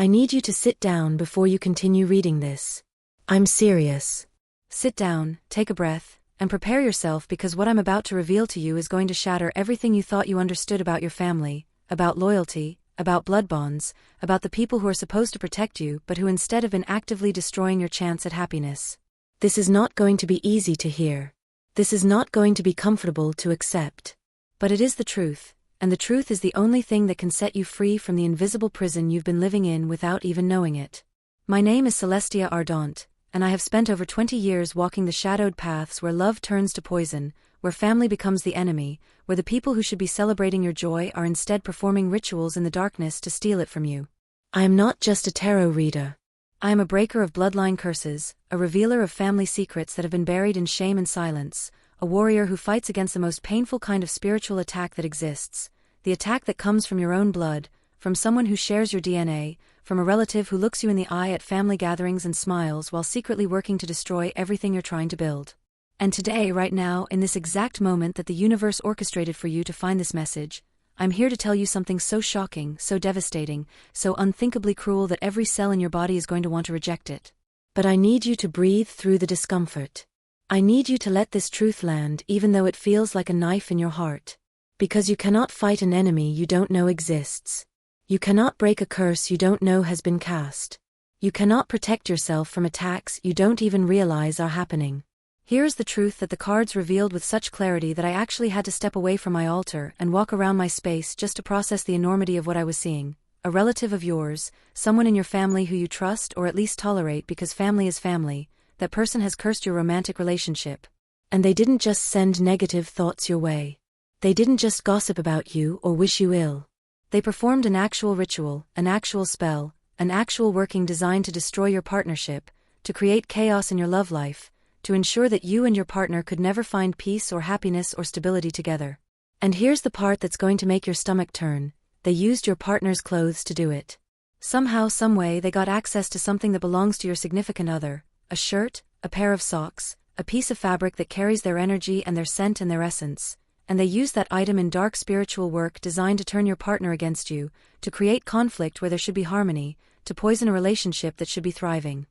I need you to sit down before you continue reading this. I'm serious. Sit down, take a breath, and prepare yourself because what I'm about to reveal to you is going to shatter everything you thought you understood about your family, about loyalty, about blood bonds, about the people who are supposed to protect you but who instead have been actively destroying your chance at happiness. This is not going to be easy to hear. This is not going to be comfortable to accept. But it is the truth, and the truth is the only thing that can set you free from the invisible prison you've been living in without even knowing it. My name is Celestia Ardant, and I have spent over 20 years walking the shadowed paths where love turns to poison, where family becomes the enemy, where the people who should be celebrating your joy are instead performing rituals in the darkness to steal it from you. I am not just a tarot reader. I am a breaker of bloodline curses, a revealer of family secrets that have been buried in shame and silence, a warrior who fights against the most painful kind of spiritual attack that exists, the attack that comes from your own blood, from someone who shares your DNA, from a relative who looks you in the eye at family gatherings and smiles while secretly working to destroy everything you're trying to build. And today, right now, in this exact moment that the universe orchestrated for you to find this message, I'm here to tell you something so shocking, so devastating, so unthinkably cruel that every cell in your body is going to want to reject it. But I need you to breathe through the discomfort. I need you to let this truth land even though it feels like a knife in your heart. Because you cannot fight an enemy you don't know exists. You cannot break a curse you don't know has been cast. You cannot protect yourself from attacks you don't even realize are happening. Here is the truth that the cards revealed with such clarity that I actually had to step away from my altar and walk around my space just to process the enormity of what I was seeing. A relative of yours, someone in your family who you trust or at least tolerate because family is family, that person has cursed your romantic relationship. And they didn't just send negative thoughts your way. They didn't just gossip about you or wish you ill. They performed an actual ritual, an actual spell, an actual working designed to destroy your partnership, to create chaos in your love life, to ensure that you and your partner could never find peace or happiness or stability together. And here's the part that's going to make your stomach turn. They used your partner's clothes to do it. Somehow, someway, they got access to something that belongs to your significant other, a shirt, a pair of socks, a piece of fabric that carries their energy and their scent and their essence, and they used that item in dark spiritual work designed to turn your partner against you, to create conflict where there should be harmony, to poison a relationship that should be thriving.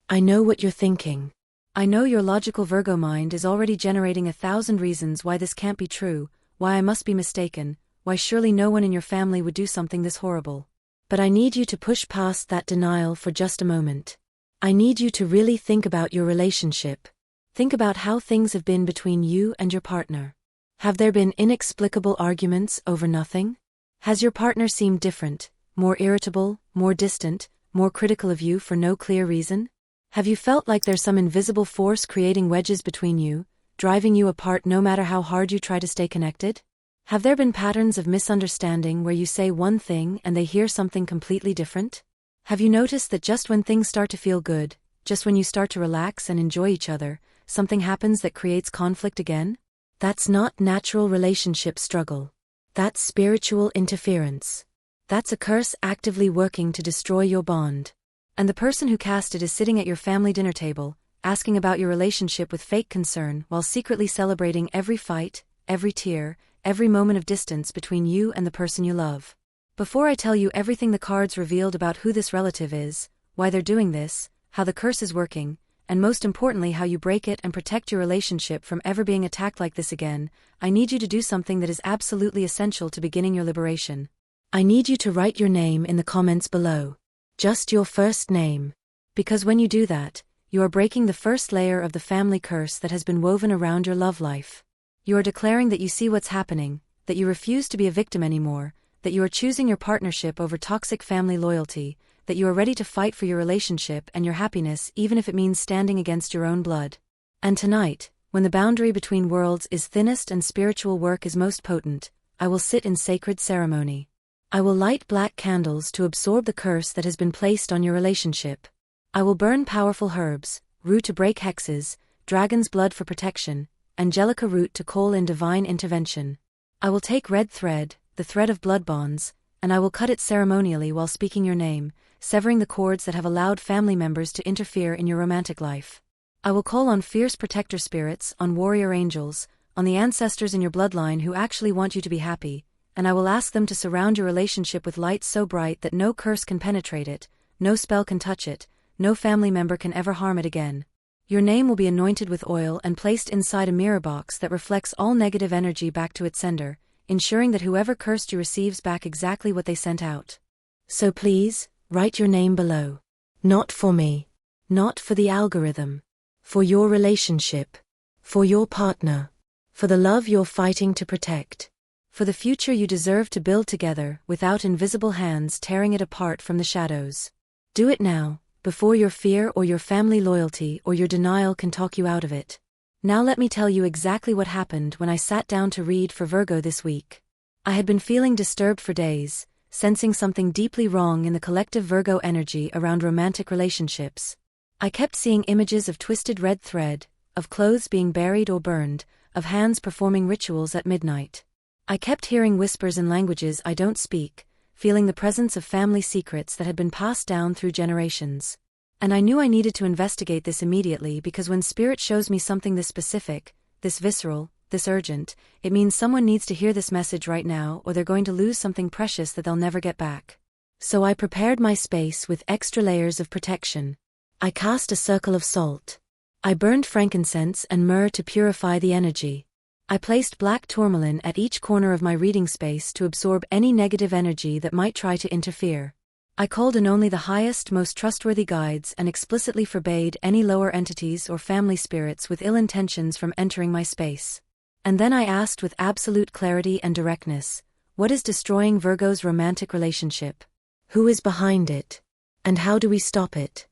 I know what you're thinking. I know your logical Virgo mind is already generating 1,000 reasons why this can't be true, why I must be mistaken, why surely no one in your family would do something this horrible. But I need you to push past that denial for just a moment. I need you to really think about your relationship. Think about how things have been between you and your partner. Have there been inexplicable arguments over nothing? Has your partner seemed different, more irritable, more distant, more critical of you for no clear reason? Have you felt like there's some invisible force creating wedges between you, driving you apart no matter how hard you try to stay connected? Have there been patterns of misunderstanding where you say one thing and they hear something completely different? Have you noticed that just when things start to feel good, just when you start to relax and enjoy each other, something happens that creates conflict again? That's not natural relationship struggle. That's spiritual interference. That's a curse actively working to destroy your bond. And the person who cast it is sitting at your family dinner table, asking about your relationship with fake concern while secretly celebrating every fight, every tear, every moment of distance between you and the person you love. Before I tell you everything the cards revealed about who this relative is, why they're doing this, how the curse is working, and most importantly how you break it and protect your relationship from ever being attacked like this again, I need you to do something that is absolutely essential to beginning your liberation. I need you to write your name in the comments below. Just your first name. Because when you do that, you are breaking the first layer of the family curse that has been woven around your love life. You are declaring that you see what's happening, that you refuse to be a victim anymore, that you are choosing your partnership over toxic family loyalty, that you are ready to fight for your relationship and your happiness even if it means standing against your own blood. And tonight, when the boundary between worlds is thinnest and spiritual work is most potent, I will sit in sacred ceremony. I will light black candles to absorb the curse that has been placed on your relationship. I will burn powerful herbs, rue to break hexes, dragon's blood for protection, angelica root to call in divine intervention. I will take red thread, the thread of blood bonds, and I will cut it ceremonially while speaking your name, severing the cords that have allowed family members to interfere in your romantic life. I will call on fierce protector spirits, on warrior angels, on the ancestors in your bloodline who actually want you to be happy, and I will ask them to surround your relationship with light so bright that no curse can penetrate it, no spell can touch it, no family member can ever harm it again. Your name will be anointed with oil and placed inside a mirror box that reflects all negative energy back to its sender, ensuring that whoever cursed you receives back exactly what they sent out. So please, write your name below. Not for me. Not for the algorithm. For your relationship. For your partner. For the love you're fighting to protect. For the future you deserve to build together without invisible hands tearing it apart from the shadows. Do it now, before your fear or your family loyalty or your denial can talk you out of it. Now let me tell you exactly what happened when I sat down to read for Virgo this week. I had been feeling disturbed for days, sensing something deeply wrong in the collective Virgo energy around romantic relationships. I kept seeing images of twisted red thread, of clothes being buried or burned, of hands performing rituals at midnight. I kept hearing whispers in languages I don't speak, feeling the presence of family secrets that had been passed down through generations. And I knew I needed to investigate this immediately because when Spirit shows me something this specific, this visceral, this urgent, it means someone needs to hear this message right now or they're going to lose something precious that they'll never get back. So I prepared my space with extra layers of protection. I cast a circle of salt. I burned frankincense and myrrh to purify the energy. I placed black tourmaline at each corner of my reading space to absorb any negative energy that might try to interfere. I called in only the highest, most trustworthy guides and explicitly forbade any lower entities or family spirits with ill intentions from entering my space. And then I asked with absolute clarity and directness, what is destroying Virgo's romantic relationship? Who is behind it? And how do we stop it?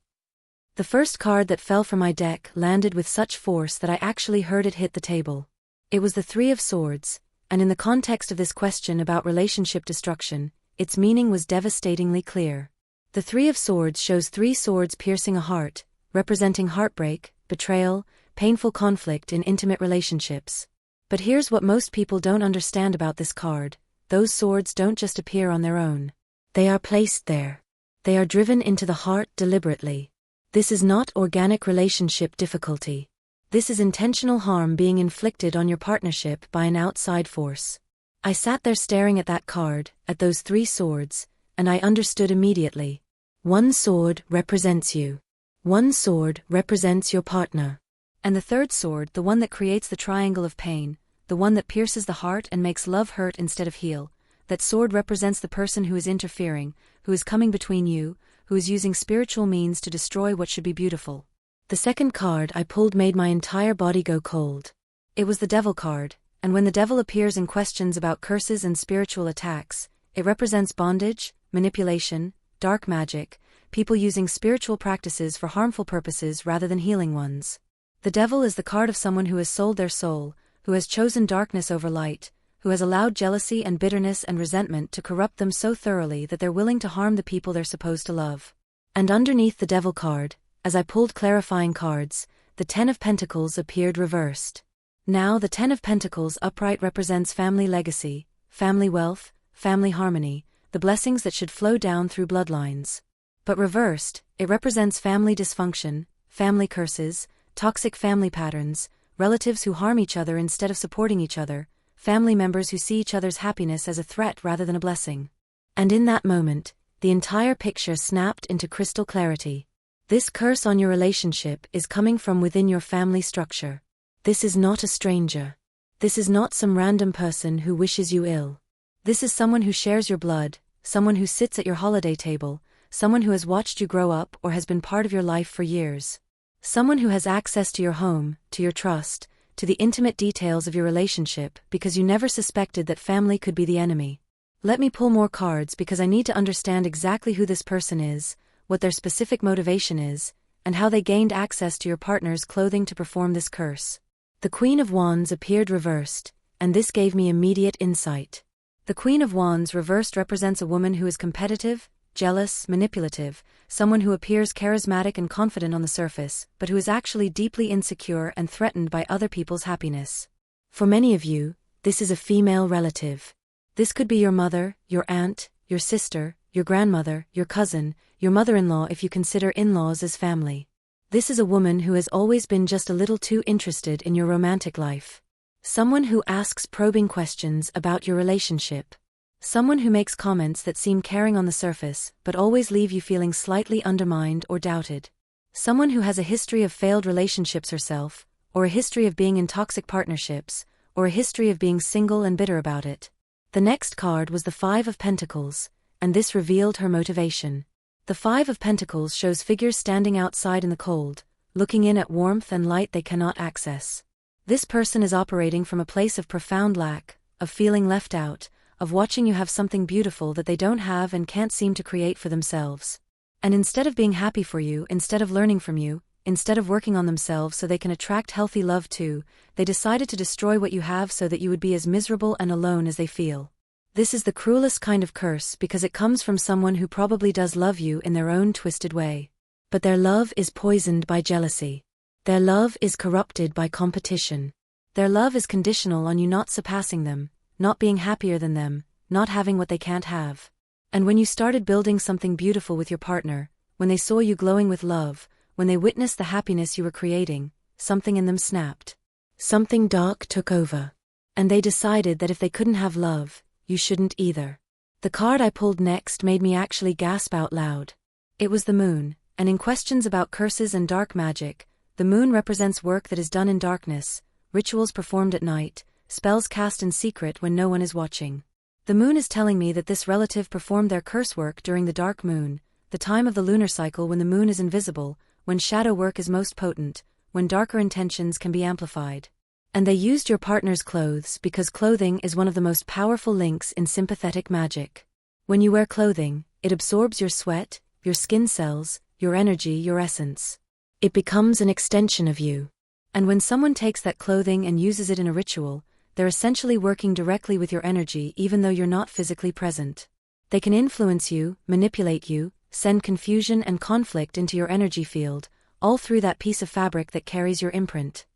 The first card that fell from my deck landed with such force that I actually heard it hit the table. It was the Three of Swords, and in the context of this question about relationship destruction, its meaning was devastatingly clear. The Three of Swords shows three swords piercing a heart, representing heartbreak, betrayal, painful conflict in intimate relationships. But here's what most people don't understand about this card: those swords don't just appear on their own. They are placed there. They are driven into the heart deliberately. This is not organic relationship difficulty. This is intentional harm being inflicted on your partnership by an outside force. I sat there staring at that card, at those three swords, and I understood immediately. One sword represents you. One sword represents your partner. And the third sword, the one that creates the triangle of pain, the one that pierces the heart and makes love hurt instead of heal, that sword represents the person who is interfering, who is coming between you, who is using spiritual means to destroy what should be beautiful. The second card I pulled made my entire body go cold. It was the Devil card, and when the Devil appears in questions about curses and spiritual attacks, it represents bondage, manipulation, dark magic, people using spiritual practices for harmful purposes rather than healing ones. The Devil is the card of someone who has sold their soul, who has chosen darkness over light, who has allowed jealousy and bitterness and resentment to corrupt them so thoroughly that they're willing to harm the people they're supposed to love. And underneath the Devil card, as I pulled clarifying cards, the Ten of Pentacles appeared reversed. Now the Ten of Pentacles upright represents family legacy, family wealth, family harmony, the blessings that should flow down through bloodlines. But reversed, it represents family dysfunction, family curses, toxic family patterns, relatives who harm each other instead of supporting each other, family members who see each other's happiness as a threat rather than a blessing. And in that moment, the entire picture snapped into crystal clarity. This curse on your relationship is coming from within your family structure. This is not a stranger. This is not some random person who wishes you ill. This is someone who shares your blood, someone who sits at your holiday table, someone who has watched you grow up or has been part of your life for years. Someone who has access to your home, to your trust, to the intimate details of your relationship because you never suspected that family could be the enemy. Let me pull more cards because I need to understand exactly who this person is, what their specific motivation is, and how they gained access to your partner's clothing to perform this curse. The Queen of Wands appeared reversed, and this gave me immediate insight. The Queen of Wands reversed represents a woman who is competitive, jealous, manipulative, someone who appears charismatic and confident on the surface, but who is actually deeply insecure and threatened by other people's happiness. For many of you, this is a female relative. This could be your mother, your aunt, your sister, your grandmother, your cousin, your mother-in-law if you consider in-laws as family. This is a woman who has always been just a little too interested in your romantic life. Someone who asks probing questions about your relationship. Someone who makes comments that seem caring on the surface, but always leave you feeling slightly undermined or doubted. Someone who has a history of failed relationships herself, or a history of being in toxic partnerships, or a history of being single and bitter about it. The next card was the Five of Pentacles, and this revealed her motivation. The Five of Pentacles shows figures standing outside in the cold, looking in at warmth and light they cannot access. This person is operating from a place of profound lack, of feeling left out, of watching you have something beautiful that they don't have and can't seem to create for themselves. And instead of being happy for you, instead of learning from you, instead of working on themselves so they can attract healthy love too, they decided to destroy what you have so that you would be as miserable and alone as they feel. This is the cruelest kind of curse because it comes from someone who probably does love you in their own twisted way. But their love is poisoned by jealousy. Their love is corrupted by competition. Their love is conditional on you not surpassing them, not being happier than them, not having what they can't have. And when you started building something beautiful with your partner, when they saw you glowing with love, when they witnessed the happiness you were creating, something in them snapped. Something dark took over. And they decided that if they couldn't have love, you shouldn't either. The card I pulled next made me actually gasp out loud. It was the moon, and in questions about curses and dark magic, the moon represents work that is done in darkness, rituals performed at night, spells cast in secret when no one is watching. The moon is telling me that this relative performed their curse work during the dark moon, the time of the lunar cycle when the moon is invisible, when shadow work is most potent, when darker intentions can be amplified. And they used your partner's clothes because clothing is one of the most powerful links in sympathetic magic. When you wear clothing, it absorbs your sweat, your skin cells, your energy, your essence. It becomes an extension of you. And when someone takes that clothing and uses it in a ritual, they're essentially working directly with your energy even though you're not physically present. They can influence you, manipulate you, send confusion and conflict into your energy field, all through that piece of fabric that carries your imprint.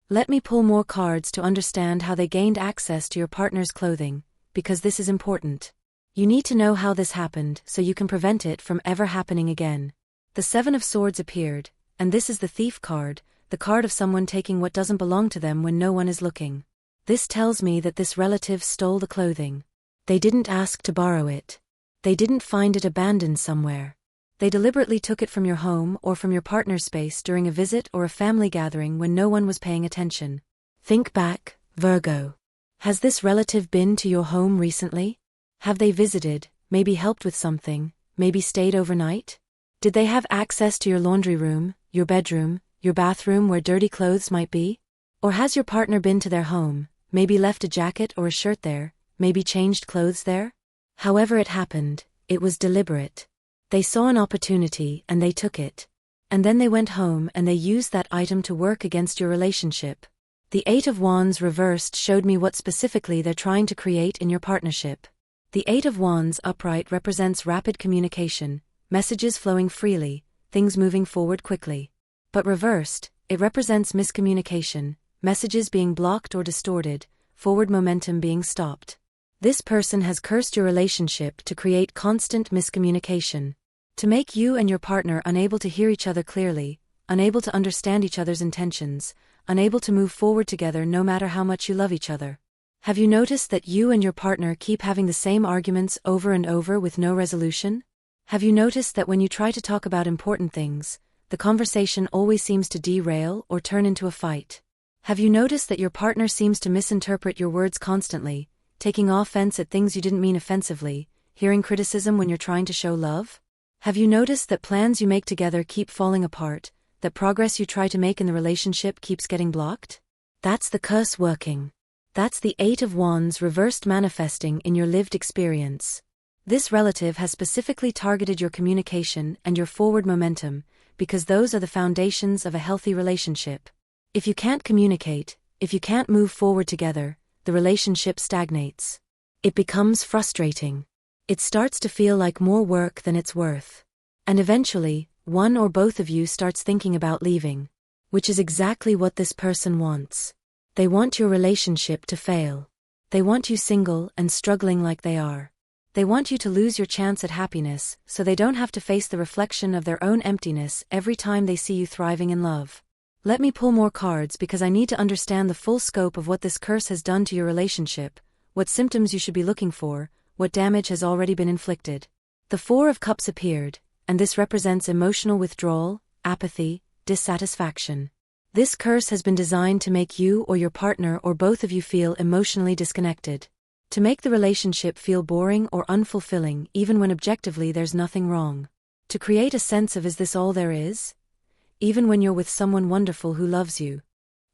Let me pull more cards to understand how they gained access to your partner's clothing, because this is important. You need to know how this happened so you can prevent it from ever happening again. The Seven of Swords appeared, and this is the Thief card, the card of someone taking what doesn't belong to them when no one is looking. This tells me that this relative stole the clothing. They didn't ask to borrow it. They didn't find it abandoned somewhere. They deliberately took it from your home or from your partner's space during a visit or a family gathering when no one was paying attention. Think back, Virgo. Has this relative been to your home recently? Have they visited, maybe helped with something, maybe stayed overnight? Did they have access to your laundry room, your bedroom, your bathroom where dirty clothes might be? Or has your partner been to their home, maybe left a jacket or a shirt there, maybe changed clothes there? However it happened, it was deliberate. They saw an opportunity and they took it. And then they went home and they used that item to work against your relationship. The Eight of Wands reversed showed me what specifically they're trying to create in your partnership. The Eight of Wands upright represents rapid communication, messages flowing freely, things moving forward quickly. But reversed, it represents miscommunication, messages being blocked or distorted, forward momentum being stopped. This person has cursed your relationship to create constant miscommunication, to make you and your partner unable to hear each other clearly, unable to understand each other's intentions, unable to move forward together no matter how much you love each other. Have you noticed that you and your partner keep having the same arguments over and over with no resolution? Have you noticed that when you try to talk about important things, the conversation always seems to derail or turn into a fight? Have you noticed that your partner seems to misinterpret your words constantly, taking offense at things you didn't mean offensively, hearing criticism when you're trying to show love? Have you noticed that plans you make together keep falling apart, that progress you try to make in the relationship keeps getting blocked? That's the curse working. That's the Eight of Wands reversed manifesting in your lived experience. This relative has specifically targeted your communication and your forward momentum, because those are the foundations of a healthy relationship. If you can't communicate, if you can't move forward together, the relationship stagnates. It becomes frustrating. It starts to feel like more work than it's worth. And eventually, one or both of you starts thinking about leaving. Which is exactly what this person wants. They want your relationship to fail. They want you single and struggling like they are. They want you to lose your chance at happiness so they don't have to face the reflection of their own emptiness every time they see you thriving in love. Let me pull more cards because I need to understand the full scope of what this curse has done to your relationship, what symptoms you should be looking for, what damage has already been inflicted. The Four of Cups appeared, and this represents emotional withdrawal, apathy, dissatisfaction. This curse has been designed to make you or your partner or both of you feel emotionally disconnected. To make the relationship feel boring or unfulfilling even when objectively there's nothing wrong. To create a sense of, is this all there is? Even when you're with someone wonderful who loves you.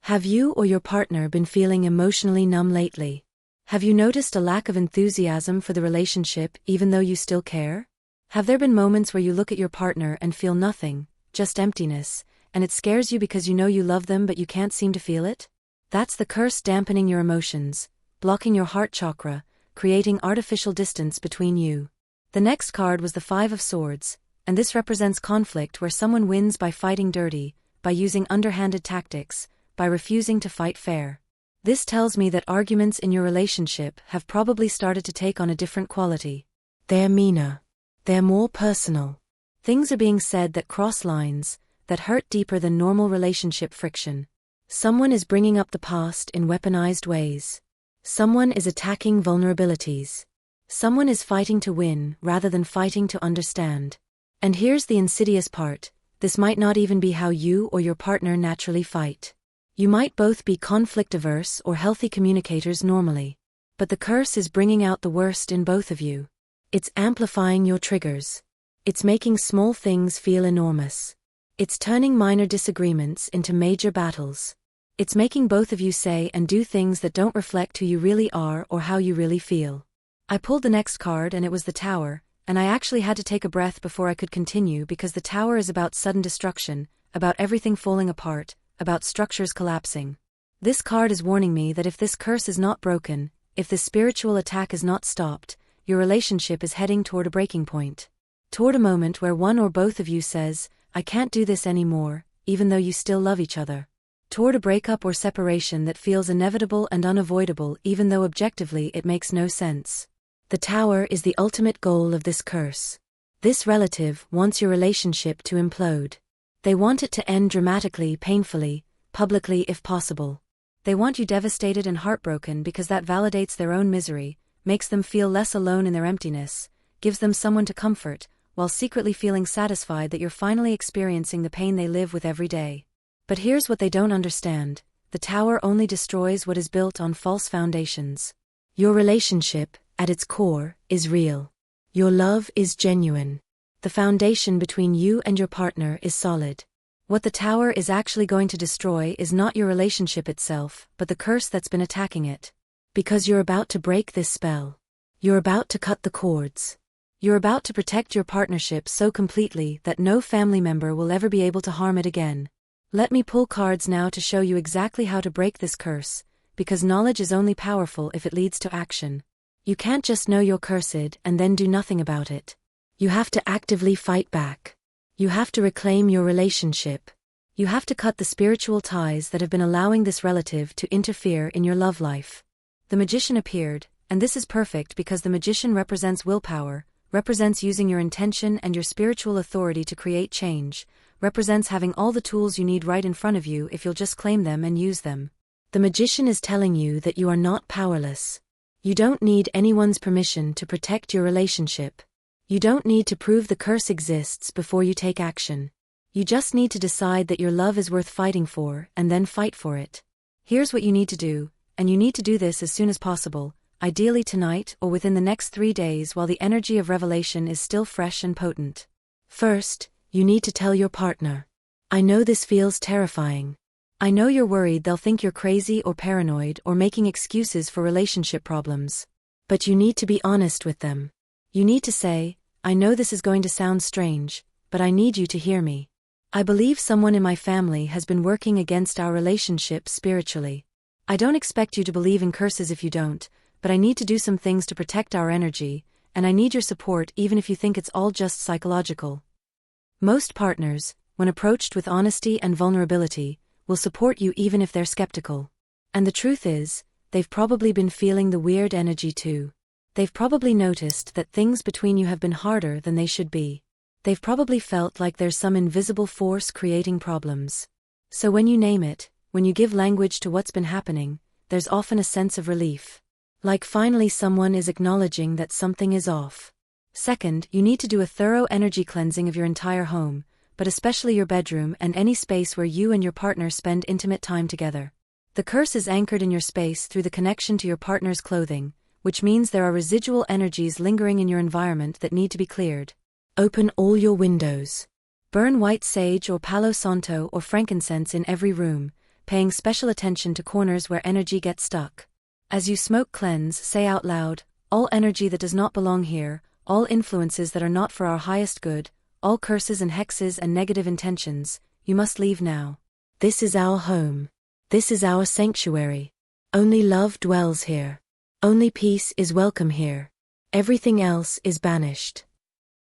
Have you or your partner been feeling emotionally numb lately? Have you noticed a lack of enthusiasm for the relationship even though you still care? Have there been moments where you look at your partner and feel nothing, just emptiness, and it scares you because you know you love them but you can't seem to feel it? That's the curse dampening your emotions, blocking your heart chakra, creating artificial distance between you. The next card was the Five of Swords, and this represents conflict where someone wins by fighting dirty, by using underhanded tactics, by refusing to fight fair. This tells me that arguments in your relationship have probably started to take on a different quality. They're meaner. They're more personal. Things are being said that cross lines, that hurt deeper than normal relationship friction. Someone is bringing up the past in weaponized ways. Someone is attacking vulnerabilities. Someone is fighting to win rather than fighting to understand. And here's the insidious part, this might not even be how you or your partner naturally fight. You might both be conflict-averse or healthy communicators normally. But the curse is bringing out the worst in both of you. It's amplifying your triggers. It's making small things feel enormous. It's turning minor disagreements into major battles. It's making both of you say and do things that don't reflect who you really are or how you really feel. I pulled the next card and it was the Tower, and I actually had to take a breath before I could continue because the Tower is about sudden destruction, about everything falling apart, about structures collapsing. This card is warning me that if this curse is not broken, if this spiritual attack is not stopped, your relationship is heading toward a breaking point. Toward a moment where one or both of you says, I can't do this anymore, even though you still love each other. Toward a breakup or separation that feels inevitable and unavoidable even though objectively it makes no sense. The Tower is the ultimate goal of this curse. This relative wants your relationship to implode. They want it to end dramatically, painfully, publicly if possible. They want you devastated and heartbroken because that validates their own misery, makes them feel less alone in their emptiness, gives them someone to comfort, while secretly feeling satisfied that you're finally experiencing the pain they live with every day. But here's what they don't understand, the Tower only destroys what is built on false foundations. Your relationship, at its core, is real. Your love is genuine. The foundation between you and your partner is solid. What the Tower is actually going to destroy is not your relationship itself, but the curse that's been attacking it. Because you're about to break this spell. You're about to cut the cords. You're about to protect your partnership so completely that no family member will ever be able to harm it again. Let me pull cards now to show you exactly how to break this curse, because knowledge is only powerful if it leads to action. You can't just know you're cursed and then do nothing about it. You have to actively fight back. You have to reclaim your relationship. You have to cut the spiritual ties that have been allowing this relative to interfere in your love life. The Magician appeared, and this is perfect because the Magician represents willpower, represents using your intention and your spiritual authority to create change, represents having all the tools you need right in front of you if you'll just claim them and use them. The Magician is telling you that you are not powerless. You don't need anyone's permission to protect your relationship. You don't need to prove the curse exists before you take action. You just need to decide that your love is worth fighting for and then fight for it. Here's what you need to do, and you need to do this as soon as possible, ideally tonight or within the next 3 days while the energy of revelation is still fresh and potent. First, you need to tell your partner. I know this feels terrifying. I know you're worried they'll think you're crazy or paranoid or making excuses for relationship problems. But you need to be honest with them. You need to say, I know this is going to sound strange, but I need you to hear me. I believe someone in my family has been working against our relationship spiritually. I don't expect you to believe in curses if you don't, but I need to do some things to protect our energy, and I need your support even if you think it's all just psychological. Most partners, when approached with honesty and vulnerability, will support you even if they're skeptical. And the truth is, they've probably been feeling the weird energy too. They've probably noticed that things between you have been harder than they should be. They've probably felt like there's some invisible force creating problems. So when you name it, when you give language to what's been happening, there's often a sense of relief. Like finally someone is acknowledging that something is off. Second, you need to do a thorough energy cleansing of your entire home, but especially your bedroom and any space where you and your partner spend intimate time together. The curse is anchored in your space through the connection to your partner's clothing, which means there are residual energies lingering in your environment that need to be cleared. Open all your windows. Burn white sage or Palo Santo or frankincense in every room, paying special attention to corners where energy gets stuck. As you smoke cleanse, say out loud, all energy that does not belong here, all influences that are not for our highest good, all curses and hexes and negative intentions, you must leave now. This is our home. This is our sanctuary. Only love dwells here. Only peace is welcome here. Everything else is banished.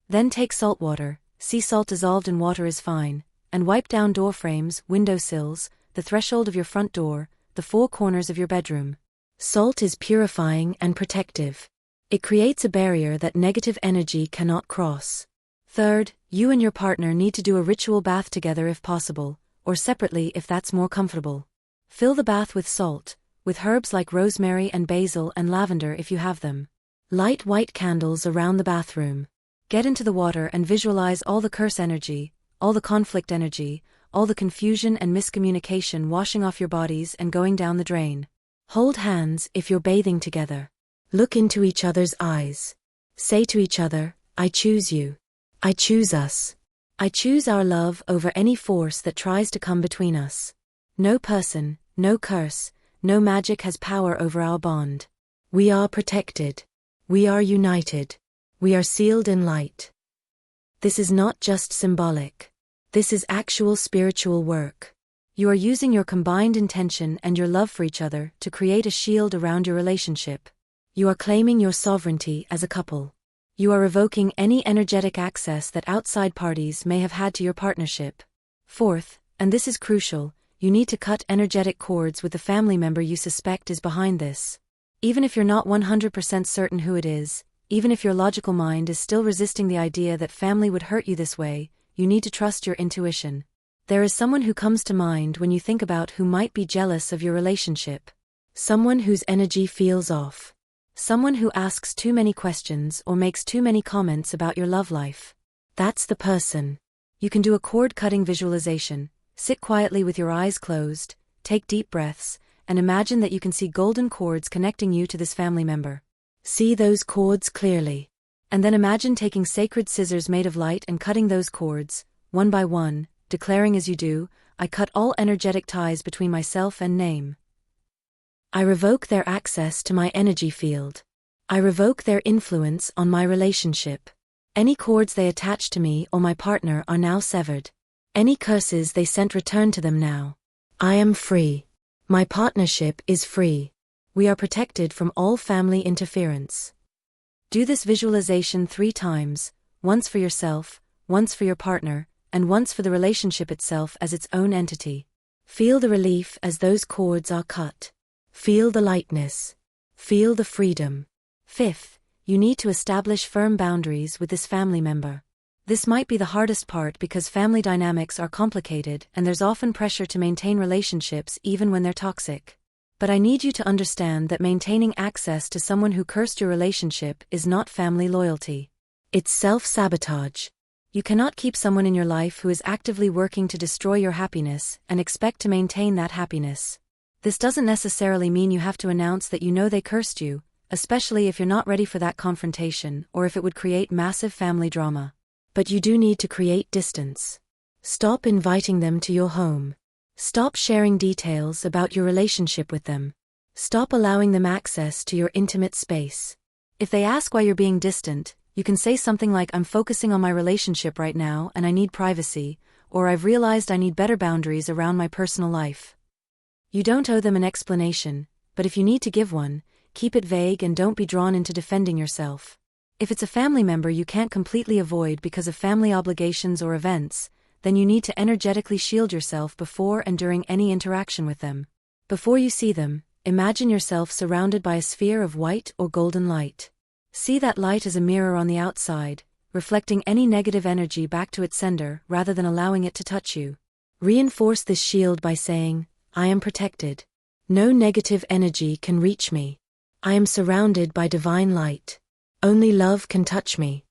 Then take salt water, sea salt dissolved in water is fine, and wipe down door frames, window sills, the threshold of your front door, the four corners of your bedroom. Salt is purifying and protective. It creates a barrier that negative energy cannot cross. Third, you and your partner need to do a ritual bath together if possible, or separately if that's more comfortable. Fill the bath with salt, with herbs like rosemary and basil and lavender if you have them. Light white candles around the bathroom. Get into the water and visualize all the curse energy, all the conflict energy, all the confusion and miscommunication washing off your bodies and going down the drain. Hold hands if you're bathing together. Look into each other's eyes. Say to each other, I choose you. I choose us. I choose our love over any force that tries to come between us. No person, no curse, no magic has power over our bond. We are protected. We are united. We are sealed in light. This is not just symbolic. This is actual spiritual work. You are using your combined intention and your love for each other to create a shield around your relationship. You are claiming your sovereignty as a couple. You are revoking any energetic access that outside parties may have had to your partnership. Fourth, and this is crucial, you need to cut energetic cords with the family member you suspect is behind this. Even if you're not 100% certain who it is, even if your logical mind is still resisting the idea that family would hurt you this way, you need to trust your intuition. There is someone who comes to mind when you think about who might be jealous of your relationship. Someone whose energy feels off. Someone who asks too many questions or makes too many comments about your love life. That's the person. You can do a cord-cutting visualization, sit quietly with your eyes closed, take deep breaths, and imagine that you can see golden cords connecting you to this family member. See those cords clearly. And then imagine taking sacred scissors made of light and cutting those cords, one by one, declaring as you do, I cut all energetic ties between myself and name. I revoke their access to my energy field. I revoke their influence on my relationship. Any cords they attach to me or my partner are now severed. Any curses they sent return to them now. I am free. My partnership is free. We are protected from all family interference. Do this visualization 3 times, once for yourself, once for your partner, and once for the relationship itself as its own entity. Feel the relief as those cords are cut. Feel the lightness. Feel the freedom. Fifth, you need to establish firm boundaries with this family member. This might be the hardest part because family dynamics are complicated and there's often pressure to maintain relationships even when they're toxic. But I need you to understand that maintaining access to someone who cursed your relationship is not family loyalty. It's self-sabotage. You cannot keep someone in your life who is actively working to destroy your happiness and expect to maintain that happiness. This doesn't necessarily mean you have to announce that you know they cursed you, especially if you're not ready for that confrontation or if it would create massive family drama. But you do need to create distance. Stop inviting them to your home. Stop sharing details about your relationship with them. Stop allowing them access to your intimate space. If they ask why you're being distant, you can say something like, I'm focusing on my relationship right now and I need privacy, or I've realized I need better boundaries around my personal life. You don't owe them an explanation, but if you need to give one, keep it vague and don't be drawn into defending yourself. If it's a family member you can't completely avoid because of family obligations or events, then you need to energetically shield yourself before and during any interaction with them. Before you see them, imagine yourself surrounded by a sphere of white or golden light. See that light as a mirror on the outside, reflecting any negative energy back to its sender rather than allowing it to touch you. Reinforce this shield by saying, I am protected. No negative energy can reach me. I am surrounded by divine light. Only love can touch me.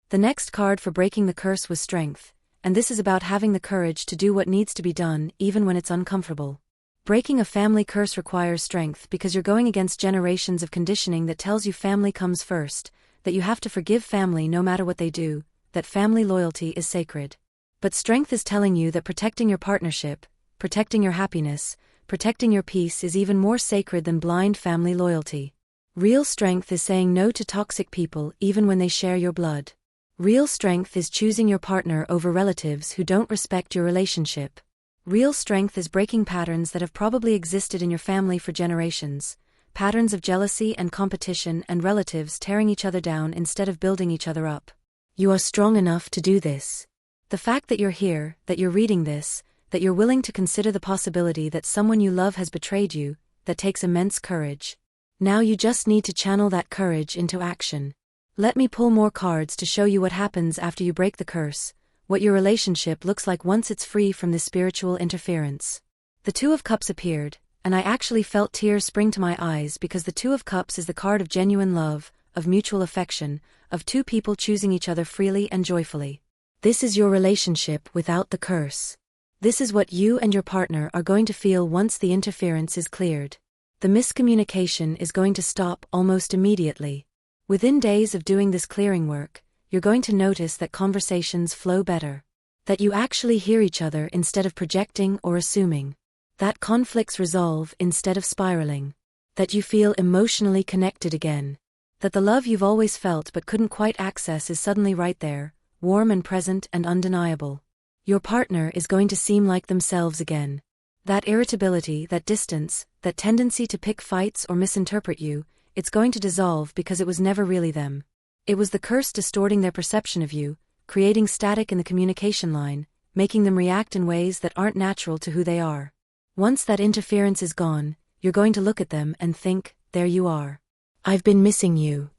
The next card for breaking the curse was strength, and this is about having the courage to do what needs to be done even when it's uncomfortable. Breaking a family curse requires strength because you're going against generations of conditioning that tells you family comes first, that you have to forgive family no matter what they do, that family loyalty is sacred. But strength is telling you that protecting your partnership, protecting your happiness, protecting your peace is even more sacred than blind family loyalty. Real strength is saying no to toxic people even when they share your blood. Real strength is choosing your partner over relatives who don't respect your relationship. Real strength is breaking patterns that have probably existed in your family for generations, patterns of jealousy and competition and relatives tearing each other down instead of building each other up. You are strong enough to do this. The fact that you're here, that you're reading this, that you're willing to consider the possibility that someone you love has betrayed you, that takes immense courage. Now you just need to channel that courage into action. Let me pull more cards to show you what happens after you break the curse, what your relationship looks like once it's free from this spiritual interference. The Two of Cups appeared, and I actually felt tears spring to my eyes because the Two of Cups is the card of genuine love, of mutual affection, of two people choosing each other freely and joyfully. This is your relationship without the curse. This is what you and your partner are going to feel once the interference is cleared. The miscommunication is going to stop almost immediately. Within days of doing this clearing work, you're going to notice that conversations flow better. That you actually hear each other instead of projecting or assuming. That conflicts resolve instead of spiraling. That you feel emotionally connected again. That the love you've always felt but couldn't quite access is suddenly right there, warm and present and undeniable. Your partner is going to seem like themselves again. That irritability, that distance, that tendency to pick fights or misinterpret you, it's going to dissolve because it was never really them. It was the curse distorting their perception of you, creating static in the communication line, making them react in ways that aren't natural to who they are. Once that interference is gone, you're going to look at them and think, there you are. I've been missing you.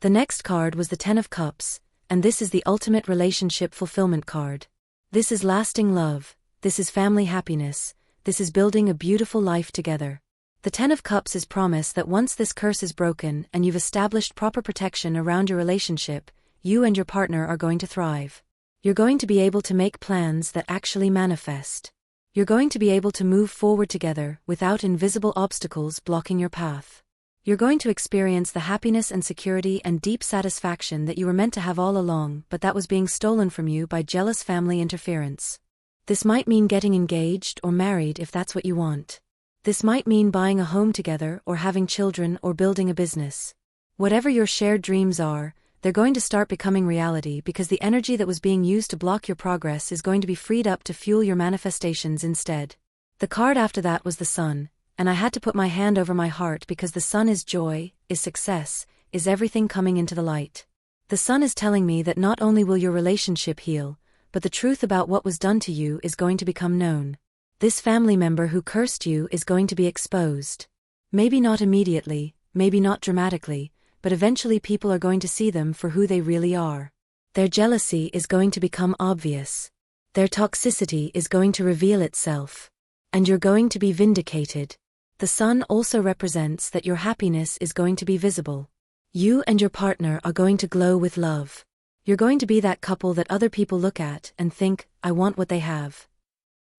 The next card was the Ten of Cups, and this is the ultimate relationship fulfillment card. This is lasting love, this is family happiness, this is building a beautiful life together. The Ten of Cups is promise that once this curse is broken and you've established proper protection around your relationship, you and your partner are going to thrive. You're going to be able to make plans that actually manifest. You're going to be able to move forward together without invisible obstacles blocking your path. You're going to experience the happiness and security and deep satisfaction that you were meant to have all along, but that was being stolen from you by jealous family interference. This might mean getting engaged or married if that's what you want. This might mean buying a home together or having children or building a business. Whatever your shared dreams are, they're going to start becoming reality because the energy that was being used to block your progress is going to be freed up to fuel your manifestations instead. The card after that was the Sun, and I had to put my hand over my heart because the Sun is joy, is success, is everything coming into the light. The Sun is telling me that not only will your relationship heal, but the truth about what was done to you is going to become known. This family member who cursed you is going to be exposed. Maybe not immediately, maybe not dramatically, but eventually people are going to see them for who they really are. Their jealousy is going to become obvious. Their toxicity is going to reveal itself. And you're going to be vindicated. The Sun also represents that your happiness is going to be visible. You and your partner are going to glow with love. You're going to be that couple that other people look at and think, I want what they have.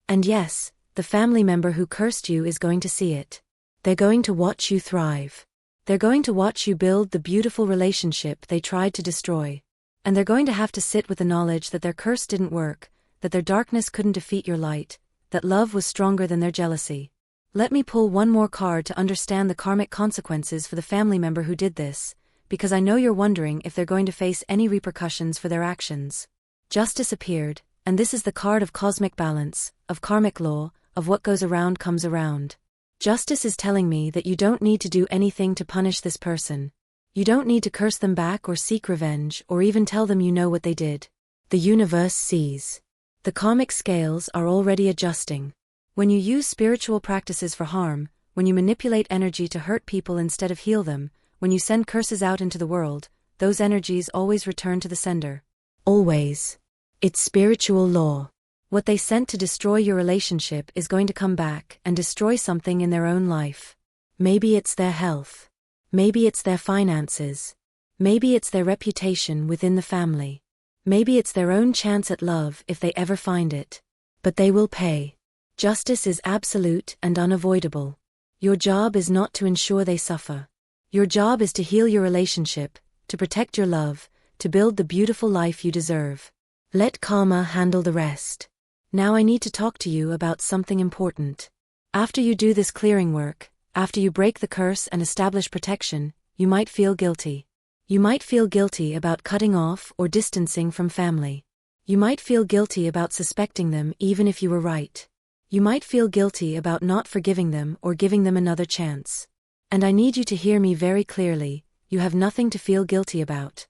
And yes, the family member who cursed you is going to see it. They're going to watch you thrive. They're going to watch you build the beautiful relationship they tried to destroy. And they're going to have to sit with the knowledge that their curse didn't work, that their darkness couldn't defeat your light, that love was stronger than their jealousy. Let me pull one more card to understand the karmic consequences for the family member who did this, because I know you're wondering if they're going to face any repercussions for their actions. Justice appeared, and this is the card of cosmic balance, of karmic law, of what goes around comes around. Justice is telling me that you don't need to do anything to punish this person. You don't need to curse them back or seek revenge or even tell them you know what they did. The universe sees. The karmic scales are already adjusting. When you use spiritual practices for harm, when you manipulate energy to hurt people instead of heal them, when you send curses out into the world, those energies always return to the sender. Always. It's spiritual law. What they sent to destroy your relationship is going to come back and destroy something in their own life. Maybe it's their health. Maybe it's their finances. Maybe it's their reputation within the family. Maybe it's their own chance at love if they ever find it. But they will pay. Justice is absolute and unavoidable. Your job is not to ensure they suffer. Your job is to heal your relationship, to protect your love, to build the beautiful life you deserve. Let karma handle the rest. Now I need to talk to you about something important. After you do this clearing work, after you break the curse and establish protection, you might feel guilty. You might feel guilty about cutting off or distancing from family. You might feel guilty about suspecting them even if you were right. You might feel guilty about not forgiving them or giving them another chance. And I need you to hear me very clearly, you have nothing to feel guilty about.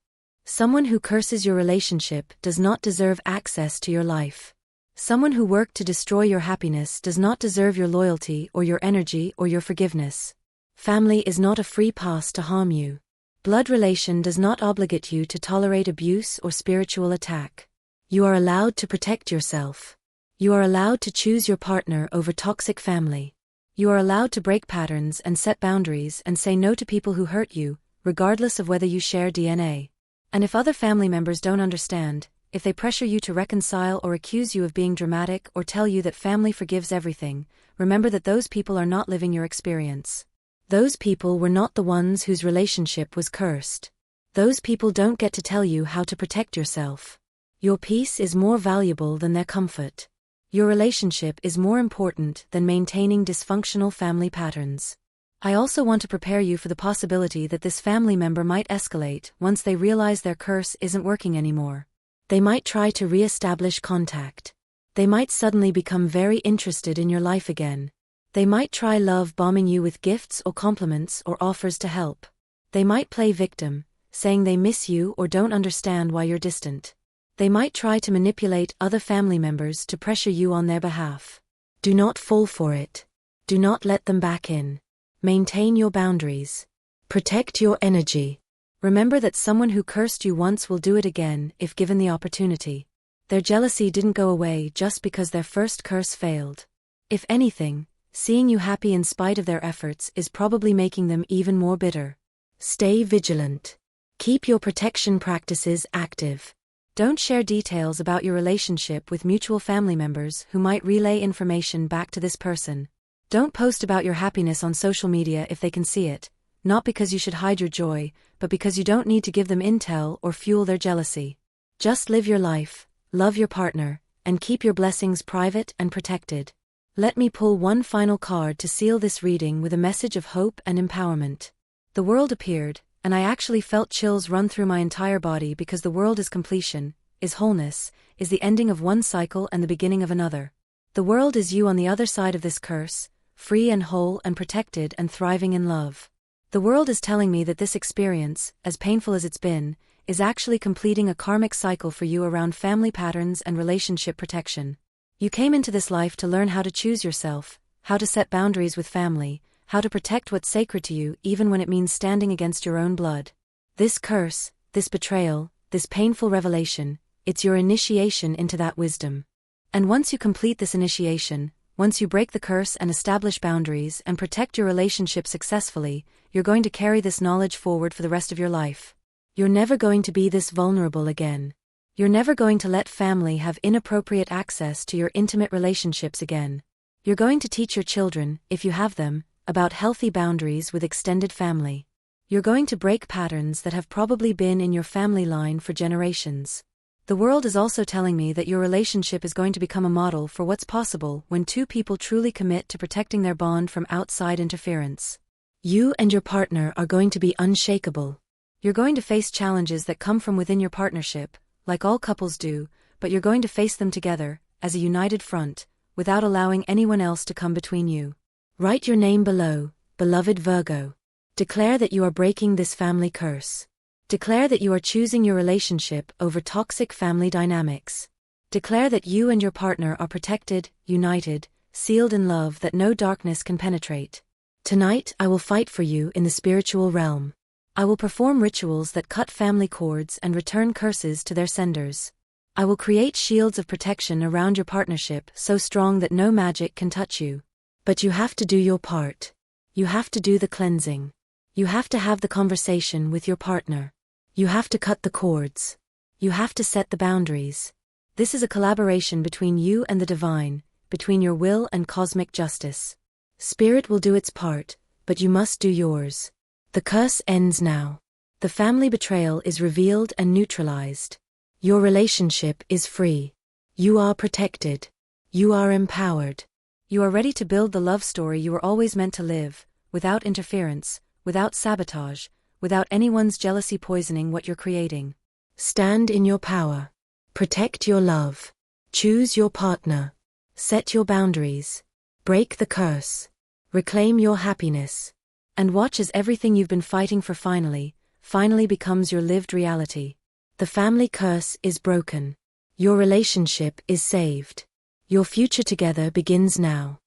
Someone who curses your relationship does not deserve access to your life. Someone who worked to destroy your happiness does not deserve your loyalty or your energy or your forgiveness. Family is not a free pass to harm you. Blood relation does not obligate you to tolerate abuse or spiritual attack. You are allowed to protect yourself. You are allowed to choose your partner over toxic family. You are allowed to break patterns and set boundaries and say no to people who hurt you, regardless of whether you share DNA. And if other family members don't understand, if they pressure you to reconcile or accuse you of being dramatic or tell you that family forgives everything, remember that those people are not living your experience. Those people were not the ones whose relationship was cursed. Those people don't get to tell you how to protect yourself. Your peace is more valuable than their comfort. Your relationship is more important than maintaining dysfunctional family patterns. I also want to prepare you for the possibility that this family member might escalate once they realize their curse isn't working anymore. They might try to re-establish contact. They might suddenly become very interested in your life again. They might try love bombing you with gifts or compliments or offers to help. They might play victim, saying they miss you or don't understand why you're distant. They might try to manipulate other family members to pressure you on their behalf. Do not fall for it. Do not let them back in. Maintain your boundaries. Protect your energy. Remember that someone who cursed you once will do it again if given the opportunity. Their jealousy didn't go away just because their first curse failed. If anything, seeing you happy in spite of their efforts is probably making them even more bitter. Stay vigilant. Keep your protection practices active. Don't share details about your relationship with mutual family members who might relay information back to this person. Don't post about your happiness on social media if they can see it, not because you should hide your joy, but because you don't need to give them intel or fuel their jealousy. Just live your life, love your partner, and keep your blessings private and protected. Let me pull one final card to seal this reading with a message of hope and empowerment. The world appeared, and I actually felt chills run through my entire body because the world is completion, is wholeness, is the ending of one cycle and the beginning of another. The world is you on the other side of this curse, free and whole and protected and thriving in love. The world is telling me that this experience, as painful as it's been, is actually completing a karmic cycle for you around family patterns and relationship protection. You came into this life to learn how to choose yourself, how to set boundaries with family, how to protect what's sacred to you even when it means standing against your own blood. This curse, this betrayal, this painful revelation, it's your initiation into that wisdom. And once you complete this initiation, once you break the curse and establish boundaries and protect your relationship successfully, you're going to carry this knowledge forward for the rest of your life. You're never going to be this vulnerable again. You're never going to let family have inappropriate access to your intimate relationships again. You're going to teach your children, if you have them, about healthy boundaries with extended family. You're going to break patterns that have probably been in your family line for generations. The world is also telling me that your relationship is going to become a model for what's possible when two people truly commit to protecting their bond from outside interference. You and your partner are going to be unshakable. You're going to face challenges that come from within your partnership, like all couples do, but you're going to face them together, as a united front, without allowing anyone else to come between you. Write your name below, beloved Virgo. Declare that you are breaking this family curse. Declare that you are choosing your relationship over toxic family dynamics. Declare that you and your partner are protected, united, sealed in love that no darkness can penetrate. Tonight I will fight for you in the spiritual realm. I will perform rituals that cut family cords and return curses to their senders. I will create shields of protection around your partnership so strong that no magic can touch you. But you have to do your part. You have to do the cleansing. You have to have the conversation with your partner. You have to cut the cords. You have to set the boundaries. This is a collaboration between you and the divine, between your will and cosmic justice. Spirit will do its part, but you must do yours. The curse ends now. The family betrayal is revealed and neutralized. Your relationship is free. You are protected. You are empowered. You are ready to build the love story you were always meant to live, without interference, without sabotage, without anyone's jealousy poisoning what you're creating. Stand in your power. Protect your love. Choose your partner. Set your boundaries. Break the curse. Reclaim your happiness. And watch as everything you've been fighting for finally becomes your lived reality. The family curse is broken. Your relationship is saved. Your future together begins now.